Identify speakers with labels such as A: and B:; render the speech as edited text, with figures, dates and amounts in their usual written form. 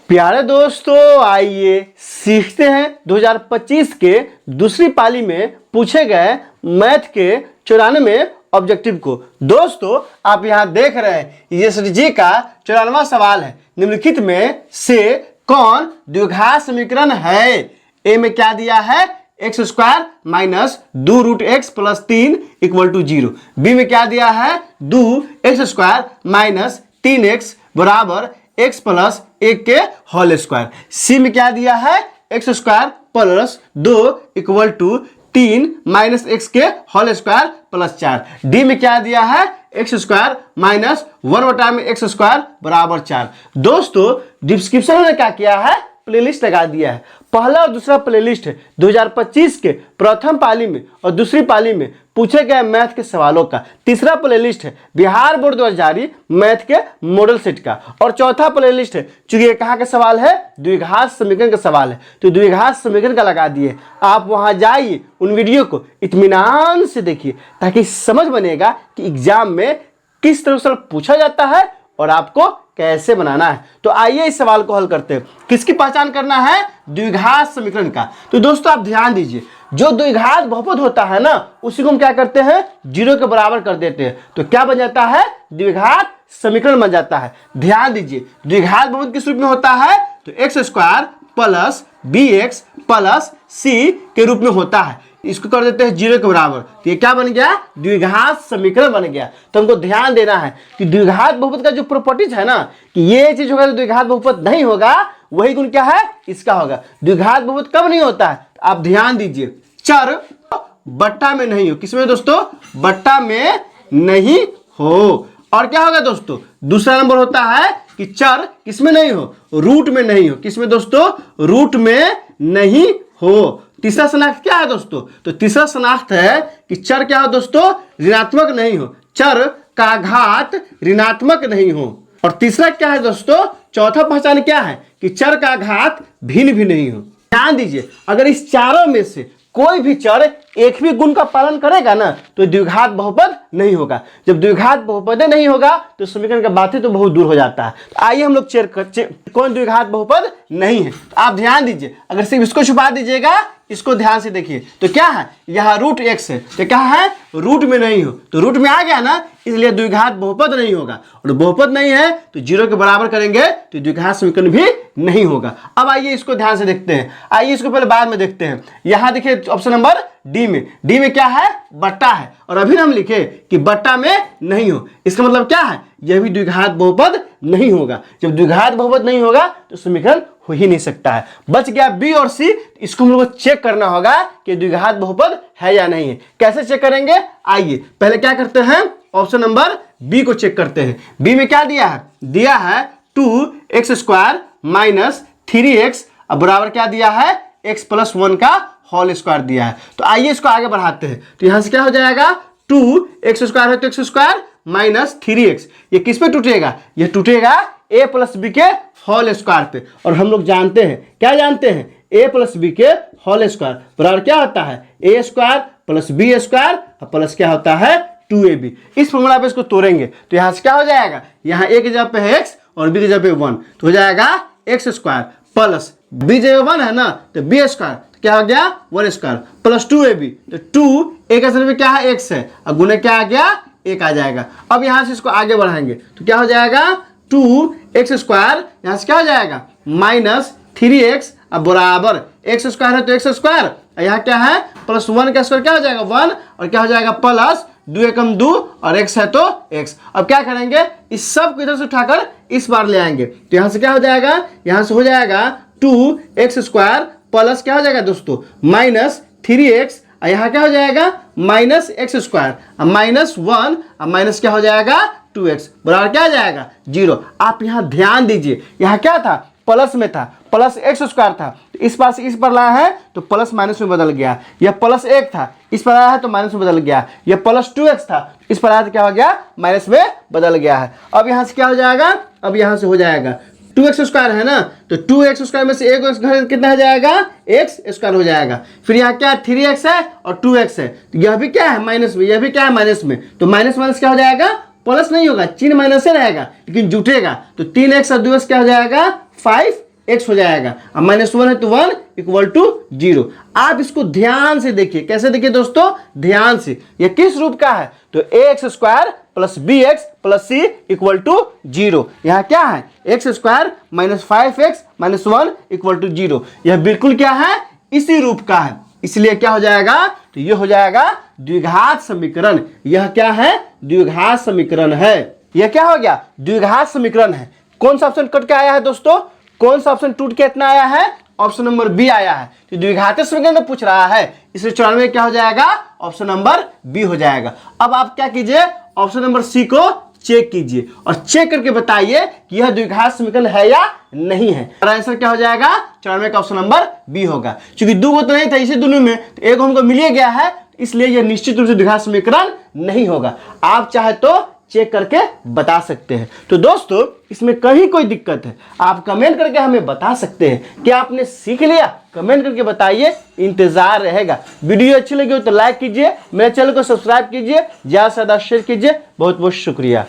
A: प्यारे दोस्तों, आइए सीखते हैं 2025 के दूसरी पाली में पूछे गए मैथ के 94 ऑब्जेक्टिव को। दोस्तों, आप यहां देख रहे हैं एसडी जी का 94वां सवाल है। निम्नलिखित में से कौन द्विघात समीकरण है? ए में क्या दिया है? X square minus 2 root x plus 3 equal to 0। B में क्या दिया है? 2 एक्स स्क्वायर माइनस 3x बराबर x प्लस 1 के होल स्क्वायर। सी में क्या दिया है? X square plus 2 equal to 3 minus x के होल स्क्वायर प्लस 4। डी में क्या दिया है? X square minus 1/x square बराबर 4। दोस्तों, डिस्क्रिप्शन में क्या किया है? प्लेलिस्ट लगा दिया है। पहला और दूसरा प्लेलिस्ट है 2025 के प्रथम पाली में और दूसरी पाली में पूछे गए मैथ के सवालों का। तीसरा प्लेलिस्ट है बिहार बोर्ड द्वारा जारी मैथ के मॉडल सेट का। और चौथा प्लेलिस्ट है, चूंकि ये कहाँ का सवाल है? द्विघात समीकरण का सवाल है, तो द्विघात समीकरण का लगा दिए। आप वहां जाइए, उन वीडियो को इत्मीनान से देखिए ताकि समझ बनेगा कि एग्जाम में किस तरह से पूछा जाता है और आपको कैसे बनाना है। तो आइए इस सवाल को हल करते हैं। किसकी पहचान करना है? द्विघात समीकरण का। तो दोस्तों, आप ध्यान दीजिए, जो द्विघात बहुपद होता है ना, उसी को हम क्या करते हैं? 0 के बराबर कर देते हैं। तो क्या बन जाता है? द्विघात समीकरण बन जाता है। ध्यान दीजिए, द्विघात बहुपद किस रूप में होता है? तो x square plus b x plus c के रूप में होता है। इसको कर देते हैं 0 के बराबर, तो ये क्या बन गया? द्विघात समीकरण बन गया। तो हमको ध्यान देना है कि द्विघात बहुपद का जो प्रॉपर्टीज है ना, कि ये चीज होगा तो द्विघात बहुपद नहीं होगा, वही गुण क्या है? इसका होगा। द्विघात बहुपद कब नहीं होता है? आप ध्यान दीजिए, चर बट्टा में नहीं हो। किसमें दोस्तों? बट्टा में नहीं हो। और क्या होगा दोस्तों? दूसरा नंबर होता है कि चर किसमें नहीं हो? रूट में नहीं हो। किसमें दोस्तों? रूट में नहीं हो। तीसरा शनाख्त क्या है दोस्तों? तो तीसरा शनाख्त है कि चर क्या हो दोस्तों? ऋणात्मक नहीं हो। चर का घात ऋणात्मक नहीं हो। और तीसरा क्या है दोस्तों? चौथा पहचान क्या है? कि चर का घात भिन्न भी नहीं हो। ध्यान दीजिए, अगर इस चारों में से कोई भी चर एक भी गुण का पालन करेगा ना, तो द्विघात बहुपद नहीं होगा। जब द्विघात बहुपद नहीं होगा तो समीकरण का बात ही तो बहुत दूर हो जाता है। तो आइए हम लोग कौन द्विघात बहुपद नहीं है। तो आप ध्यान दीजिए, अगर सिर्फ इसको छुपा दीजिएगा, इसको ध्यान से देखिए, तो क्या है? यहाँ रूट एक्स है, तो क्या है? रूट में नहीं हो, तो रूट में आ गया ना, इसलिए द्विघात बहुपद नहीं होगा। और बहुपद नहीं है तो 0 के बराबर करेंगे तो द्विघात समीकरण भी नहीं होगा। अब आइए इसको ध्यान से देखते हैं। आइए इसको पहले बाद में देखते हैं। यहाँ देखिए ऑप्शन नंबर डी में क्या है? बट्टा है। और अभी हम लिखे कि बट्टा में नहीं हो, इसका मतलब क्या है? यह भी द्विघात बहुपद नहीं होगा। जब द्विघात बहुपद नहीं होगा तो समीकरण हो ही नहीं सकता है। बच गया बी और सी। इसको हम लोग को चेक करना होगा कि द्विघात बहुपद है या नहीं है। कैसे चेक करेंगे? आइए पहले क्या करते हैं? ऑप्शन नंबर बी को चेक करते हैं। बी में क्या दिया है? दिया है 2x स्क्वायर माइनस 3x बराबर क्या दिया है? x प्लस 1 का होल स्क्वायर दिया है। तो आइए इसको आगे बढ़ाते हैं। तो यहां से क्या हो जाएगा? 2x स्क्वायर है तो x स्क्वायर माइनस 3x, ये किस पे टूटेगा? ये टूटेगा a प्लस बी के होल स्क्वायर पे। और हम लोग जानते हैं, क्या जानते हैं? a प्लस बी के होल स्क्वायर बराबर क्या होता है? a square plus B square plus क्या होता है? 2ab। इस फॉर्मूला पे इसको तोड़ेंगे तो यहाँ से क्या हो जाएगा? यहाँ a की जगह पे है x और b की जगह पे 1, तो हो जाएगा x स्क्वायर प्लस b जगह 1 है ना, तो b स्क्वायर, तो क्या हो गया? 1 स्क्वायर प्लस 2ab। तो 2 a का सर क्या है? x है, और गुने क्या आ गया? 1 आ जाएगा। अब यहाँ से इसको आगे बढ़ाएंगे तो क्या हो जाएगा? 2x स्क्वायर, यहाँ से क्या हो जाएगा? माइनस 3x बराबर x स्क्वायर है तो x स्क्वायर, यहाँ क्या है? प्लस 1 का स्क्वायर क्या हो जाएगा? 1, और क्या हो जाएगा? प्लस 2 एकम 2 और x है तो x। अब क्या करेंगे? इस सब को इधर से उठाकर इस बार ले आएंगे, तो यहाँ से क्या हो जाएगा? यहाँ से हो जाएगा 2x स्क्वायर प्लस क्या हो जाएगा दोस्तों? माइनस 3x, यहाँ क्या हो जाएगा? Minus x square minus 1 minus क्या हो जाएगा? 2x बराबर क्या आ जाएगा? 0। आप यहाँ ध्यान दीजिए, यहाँ क्या था? प्लस में था, प्लस एक्स स्क्वायर था, तो इस पास इस पर लाया है तो प्लस माइनस में बदल गया। यह प्लस 1 था, इस पर आया है तो माइनस में बदल गया। यह प्लस 2x था, इस पर आया तो क्या हो गया? माइनस में बदल गया है। अब यहाँ से क्या हो जाएगा? अब यहाँ से हो जाएगा 2x स्क्वायर है ना, तो 2x स्क्वायर में से एक घर कितना हो जाएगा? x स्क्वायर हो जाएगा। फिर यहाँ क्या? 3x है और 2x है, तो यह भी क्या है? माइनस में, यह भी क्या है? माइनस में। तो माइनस माइनस क्या हो जाएगा? प्लस नहीं होगा, चिन्ह माइनस से रहेगा लेकिन जुटेगा, तो 3x और 2x क्या हो जाएगा? 5 x हो जाएगा, अब -1 है तो 1 इक्वल टू 0। आप इसको ध्यान से देखिए, कैसे देखिए दोस्तों, ध्यान से, ये किस रूप का है, तो ax square plus bx plus c equal to 0। यहाँ क्या है, x square minus 5x minus 1 equal to 0। यह बिल्कुल क्या है, इसी रूप का है, इसलिए क्या हो जाएगा, तो ये हो जाएगा द्विघात समीकरण। यह क्या है, द्विघात समीकरण है। यह क्या हो गया, द्विघात समीकरण है। कौन सा ऑप्शन कट के आया है दोस्तों, कौन सा ऑप्शन टूट के इतना आया है, ऑप्शन नंबर बी आया है। तो द्विघात समीकरण पूछ रहा है, इसलिए 94 क्या हो जाएगा, ऑप्शन नंबर बी हो जाएगा। अब आप क्या कीजिए, ऑप्शन नंबर सी को चेक कीजिए और चेक करके बताइए कि यह द्विघात समीकरण है या नहीं है। और आंसर क्या हो जाएगा, 94 का ऑप्शन नंबर बी होगा। क्योंकि दो गो तो नहीं था इसी दोनों में, तो एक हमको मिल गया है, इसलिए यह निश्चित रूप से द्विघात समीकरण नहीं होगा। आप चाहे तो चेक करके बता सकते हैं। तो दोस्तों इसमें कहीं कोई दिक्कत है, आप कमेंट करके हमें बता सकते हैं कि आपने सीख लिया, कमेंट करके बताइए, इंतजार रहेगा। वीडियो अच्छी लगी हो तो लाइक कीजिए, मेरे चैनल को सब्सक्राइब कीजिए, ज्यादा से ज्यादा शेयर कीजिए। बहुत बहुत शुक्रिया।